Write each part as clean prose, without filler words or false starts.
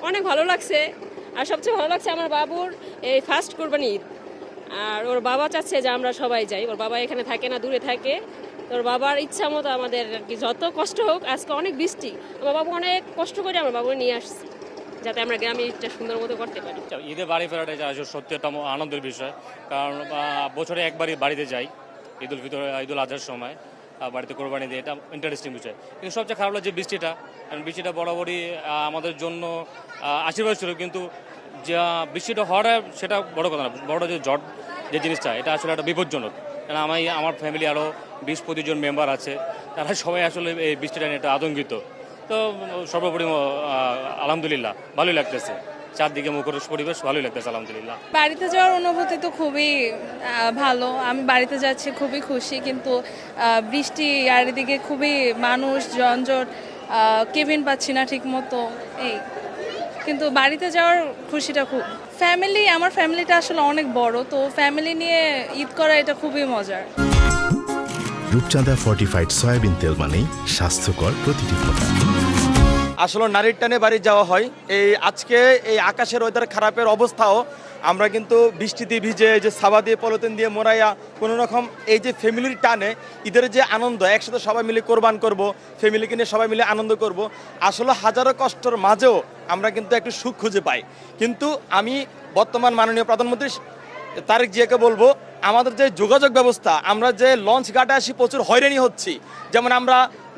অনেক ভালো লাগছে। আর সবচেয়ে ভালো লাগছে আমার বাবুর এই ফার্স্ট কোরবানি ঈদ। আর ওর বাবা চাচ্ছে যে আমরা সবাই যাই। ওর বাবা এখানে থাকে না, দূরে থাকে। তো ওর বাবার ইচ্ছা মতো আমাদের আর কি, যত কষ্ট হোক, আজকে অনেক বৃষ্টি, আমার বাবু অনেক কষ্ট করে আমার বাবু নিয়ে আসছে, যাতে আমরা গ্রামে ঈদটা সুন্দর মতো করতে পারি। ঈদে বাড়ি ফেরাটা এটা আসলে সত্যি একটা আনন্দের বিষয়। কারণ বছরে একবারই বাড়িতে যাই, ঈদুল ফিতর, ঈদুল আজহার সময় বাড়িতে কোরবানি দিয়ে, এটা ইন্টারেস্টিং বিষয়। কিন্তু সবচেয়ে খারাপ লাগে যে বৃষ্টিটা, কারণ বৃষ্টিটা বরাবরই আমাদের জন্য আশীর্বাদ ছিল, কিন্তু যা বৃষ্টিটা হওয়াটা সেটা বড় কথা না। বড় যে ঝড় যে জিনিসটা, এটা আসলে একটা বিপজ্জনক। কারণ আমার ফ্যামিলি আরও 20-25 জন মেম্বার আছে, তারা সবাই আসলে এই বৃষ্টিটা নিয়ে একটা আতঙ্কিত। তো সর্বোপরি আলহামদুলিল্লাহ ভালোই লাগতেছে, চারদিকে মুখর পরিবেশ, ভালোই লাগতেছে আলহামদুলিল্লাহ। বাড়িতে যাওয়ার অনুভূতি তো খুবই ভালো। আমি বাড়িতে যাচ্ছি, খুবই খুশি, কিন্তু বৃষ্টি আর এদিকে খুবই মানুষ জনজট, কেবিন পাচ্ছি না ঠিক মতো, এই। কিন্তু বাড়িতে যাওয়ার খুশিটা খুব। আমার ফ্যামিলিটা আসলে অনেক বড়, তো ফ্যামিলি নিয়ে ঈদ করা এটা খুবই মজার। রূপচাঁদা ফর্টিফাইড সয়াবিন তেল মানেই স্বাস্থ্যকর প্রতিটি ফোঁটা। আসলে নারীর টানে বাড়ি যাওয়া হয়। আজকে এই আকাশের ওয়েদার খারাপের অবস্থাও আমরা কিন্তু বৃষ্টিতে ভিজে, যে সাবা দিয়ে পলিথিন দিয়ে মোড়াইয়া কোনো রকম এই যে ফ্যামিলির টানে ঈদের যে আনন্দ, একসাথে সবাই মিলে কোরবান করব, ফ্যামিলিকে নিয়ে সবাই মিলে আনন্দ করব, আসলে হাজারো কষ্টের মাঝেও আমরা কিন্তু একটু সুখ খুঁজে পাই। কিন্তু আমি বর্তমান মাননীয় প্রধানমন্ত্রী তারেক জিয়াকে বলবো, আমাদের যে যোগাযোগ ব্যবস্থা, আমরা যে লঞ্চ ঘাটে আসি প্রচুর হয়রানি হচ্ছি। যেমন আমরা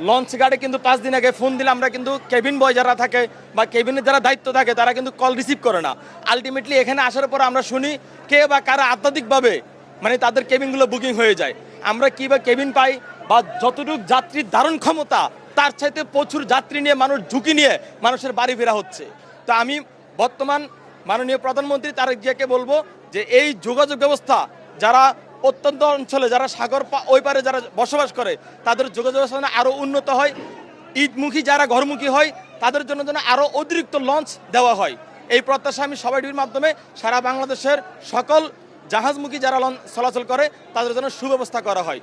লঞ্চ ঘাটে কিন্তু 5 দিন আগে ফোন দিলে আমরা কিন্তু কেবিন বয় যারা থাকে বা কেবিনের যারা দায়িত্ব থাকে তারা কিন্তু কল রিসিভ করে না। আলটিমেটলি এখানে আসার পর আমরা শুনি কে বা কারা আধ্যাত্মিকভাবে মানে তাদের কেবিনগুলো বুকিং হয়ে যায়। আমরা কী বা কেবিন পাই, বা যতটুকু যাত্রীর ধারণ ক্ষমতা তার চাইতে প্রচুর যাত্রী নিয়ে মানুষ ঝুঁকি নিয়ে মানুষের বাড়ি ফেরা হচ্ছে। তো আমি বর্তমান মাননীয় প্রধানমন্ত্রী তারেক জিয়াকে বলবো যে এই যোগাযোগ ব্যবস্থা, যারা প্রত্যন্ত অঞ্চলে, যারা সাগর ওই পারে যারা বসবাস করে, তাদের যোগাযোগ ব্যবস্থা আরও উন্নত হয়। ঈদমুখী যারা ঘরমুখী হয় তাদের জন্য যেন আরও অতিরিক্ত লঞ্চ দেওয়া হয়, এই প্রত্যাশা আমি সবাই টিভির মাধ্যমে সারা বাংলাদেশের সকল জাহাজমুখী যারা লঞ্চ চলাচল করে তাদের জন্য সুব্যবস্থা করা হয়।